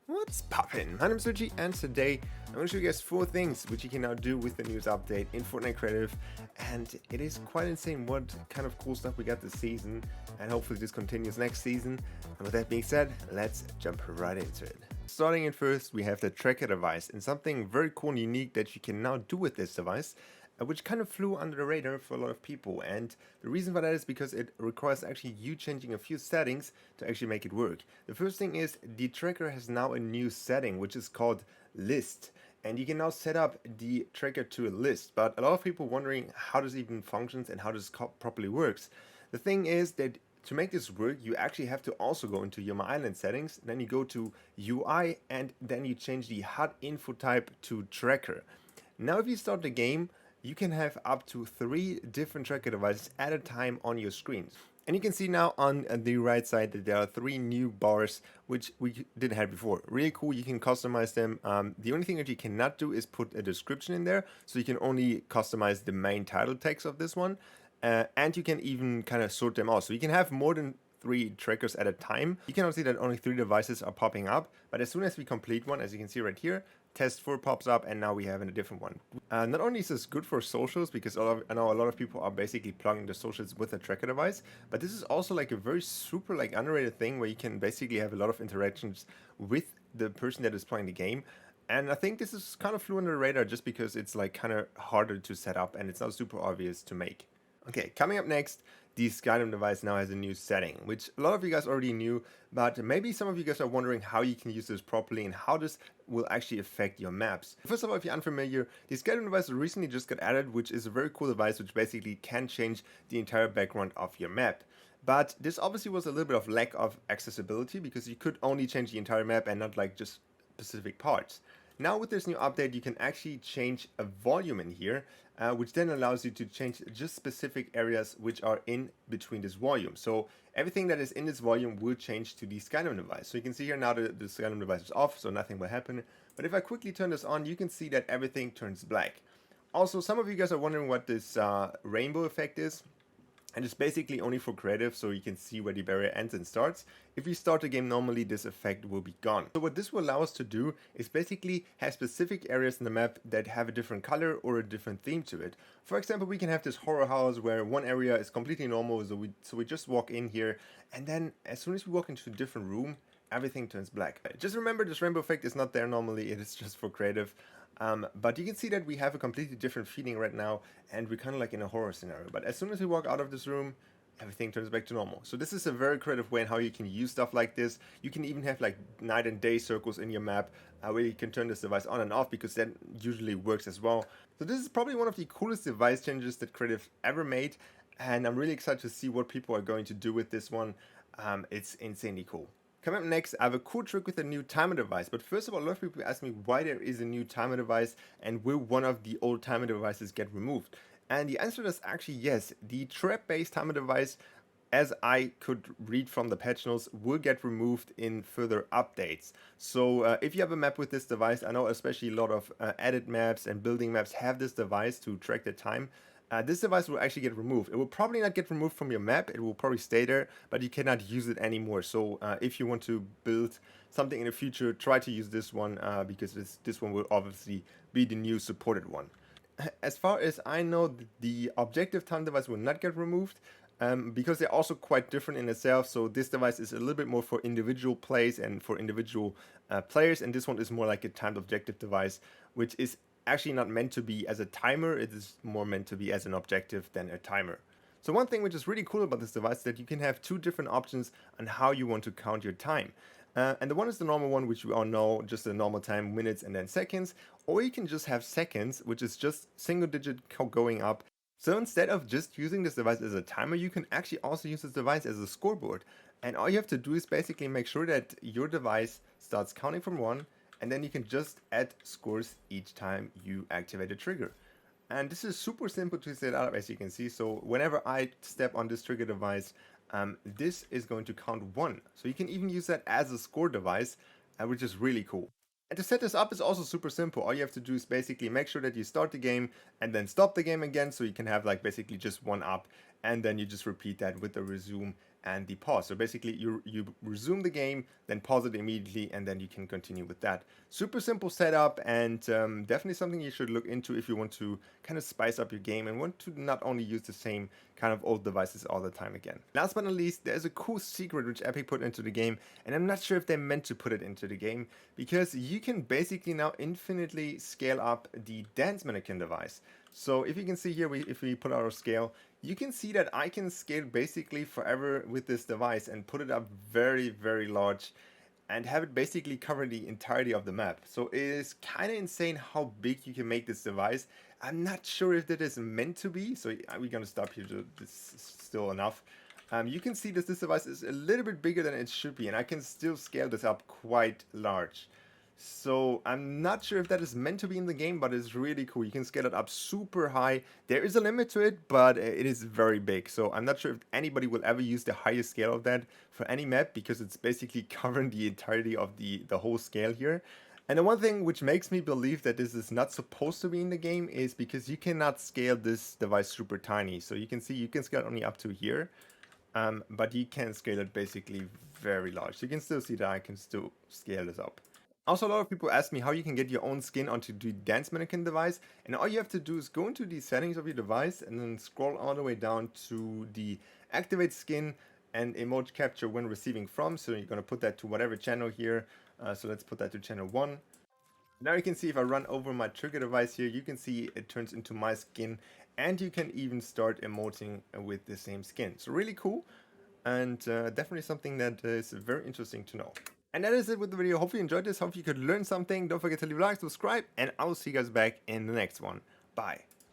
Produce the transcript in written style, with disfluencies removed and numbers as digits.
What's poppin'? My name's Luigi, and today I'm going to show you guys 4 things which you can now do with the news update in Fortnite Creative, and it is quite insane what kind of cool stuff we got this season, and hopefully this continues next season. And with that being said, let's jump right into it. Starting in first, we have the tracker device, and something very cool and unique that you can now do with this device, which kind of flew under the radar for a lot of people. And the reason for that is because it requires actually you changing a few settings to actually make it work. The first thing is the tracker has now a new setting, which is called list. And you can now set up the tracker to a list. But a lot of people wondering how this even functions and how this properly works. The thing is that to make this work, you actually have to also go into your My Island settings, then you go to UI, and then you change the HUD info type to tracker. Now if you start the game, you can have up to 3 different tracker devices at a time on your screen. And you can see now on the right side that there are 3 new bars which we didn't have before. Really cool, you can customize them. The only thing that you cannot do is put a description in there, so you can only customize the main title text of this one. And you can even kind of sort them out. So you can have more than 3 trackers at a time. You can also see that only 3 devices are popping up, but as soon as we complete one, as you can see right here, test 4 pops up, and now we have a different one. Not only is this good for socials, because I know a lot of people are basically plugging the socials with a tracker device, but this is also like a very super like underrated thing where you can basically have a lot of interactions with the person that is playing the game. And I think this is kind of flew under the radar just because it's like kind of harder to set up and it's not super obvious to make. Okay, coming up next, the Skyrim device now has a new setting, which a lot of you guys already knew, but maybe some of you guys are wondering how you can use this properly and how this will actually affect your maps. First of all, if you're unfamiliar, the Skyrim device recently just got added, which is a very cool device which basically can change the entire background of your map. But this obviously was a little bit of lack of accessibility because you could only change the entire map and not like just specific parts. Now with this new update, you can actually change a volume in here, which then allows you to change just specific areas which are in between this volume. So everything that is in this volume will change to the Skyrim device. So you can see here now the Skyrim device is off, so nothing will happen. But if I quickly turn this on, you can see that everything turns black. Also, some of you guys are wondering what this rainbow effect is. And it's basically only for creative, so you can see where the barrier ends and starts. If you start the game normally, this effect will be gone. So what this will allow us to do is basically have specific areas in the map that have a different color or a different theme to it. For example, we can have this horror house where one area is completely normal, so we just walk in here, and then as soon as we walk into a different room, everything turns black. Just remember, this rainbow effect is not there normally, it is just for creative. But you can see that we have a completely different feeling right now, and we're kind of like in a horror scenario. But as soon as we walk out of this room, everything turns back to normal. So this is a very creative way in how you can use stuff like this. You can even have like night and day circles in your map where you can turn this device on and off, because that usually works as well. So this is probably one of the coolest device changes that Creative ever made, and I'm really excited to see what people are going to do with this one. It's insanely cool. Coming up next, I have a cool trick with a new timer device. But first of all, a lot of people ask me why there is a new timer device and will one of the old timer devices get removed? And the answer is actually yes. The trap-based timer device, as I could read from the patch notes, will get removed in further updates. So if you have a map with this device, I know especially a lot of edit maps and building maps have this device to track the time. This device will actually get removed. It will probably not get removed from your map, it will probably stay there, but you cannot use it anymore. So if you want to build something in the future, try to use this one, because this one will obviously be the new supported one. As far as I know, the objective time device will not get removed, because they're also quite different in itself. So this device is a little bit more for individual plays and for individual players, and this one is more like a timed objective device, which is actually not meant to be as a timer. It is more meant to be as an objective than a timer. So one thing which is really cool about this device is that you can have 2 different options on how you want to count your time. And the one is the normal one, which we all know, just the normal time, minutes and then seconds. Or you can just have seconds, which is just single digit going up. So instead of just using this device as a timer, you can actually also use this device as a scoreboard. And all you have to do is basically make sure that your device starts counting from 1, and then you can just add scores each time you activate a trigger. And this is super simple to set up, as you can see. So whenever I step on this trigger device, this is going to count 1. So you can even use that as a score device, which is really cool. And to set this up is also super simple. All you have to do is basically make sure that you start the game and then stop the game again, so you can have like basically just one up, and then you just repeat that with the resume and the pause. So basically you resume the game, then pause it immediately, and then you can continue with that. Super simple setup, and definitely something you should look into if you want to kind of spice up your game and want to not only use the same kind of old devices all the time again. Last but not least, there's a cool secret which Epic put into the game, and I'm not sure if they meant to put it into the game, because you can basically now infinitely scale up the dance mannequin device. So if you can see here, if we put our scale, you can see that I can scale basically forever with this device and put it up very, very large and have it basically cover the entirety of the map. So it is kind of insane how big you can make this device. I'm not sure if that is meant to be, so we're gonna stop here. This is still enough. You can see that this device is a little bit bigger than it should be, and I can still scale this up quite large. So I'm not sure if that is meant to be in the game, but it's really cool. You can scale it up super high. There is a limit to it, but it is very big. So I'm not sure if anybody will ever use the highest scale of that for any map, because it's basically covering the entirety of the whole scale here. And the one thing which makes me believe that this is not supposed to be in the game is because you cannot scale this device super tiny. So you can see you can scale it only up to here, but you can scale it basically very large. So you can still see that I can still scale this up. Also, a lot of people ask me how you can get your own skin onto the dance mannequin device, and all you have to do is go into the settings of your device and then scroll all the way down to the activate skin and emote capture when receiving from. So you're going to put that to whatever channel here. So let's put that to channel 1. Now you can see if I run over my trigger device here, you can see it turns into my skin, and you can even start emoting with the same skin. So really cool, and definitely something that is very interesting to know. And that is it with the video. Hopefully you enjoyed this. Hope you could learn something. Don't forget to leave a like, subscribe, and I will see you guys back in the next one. Bye.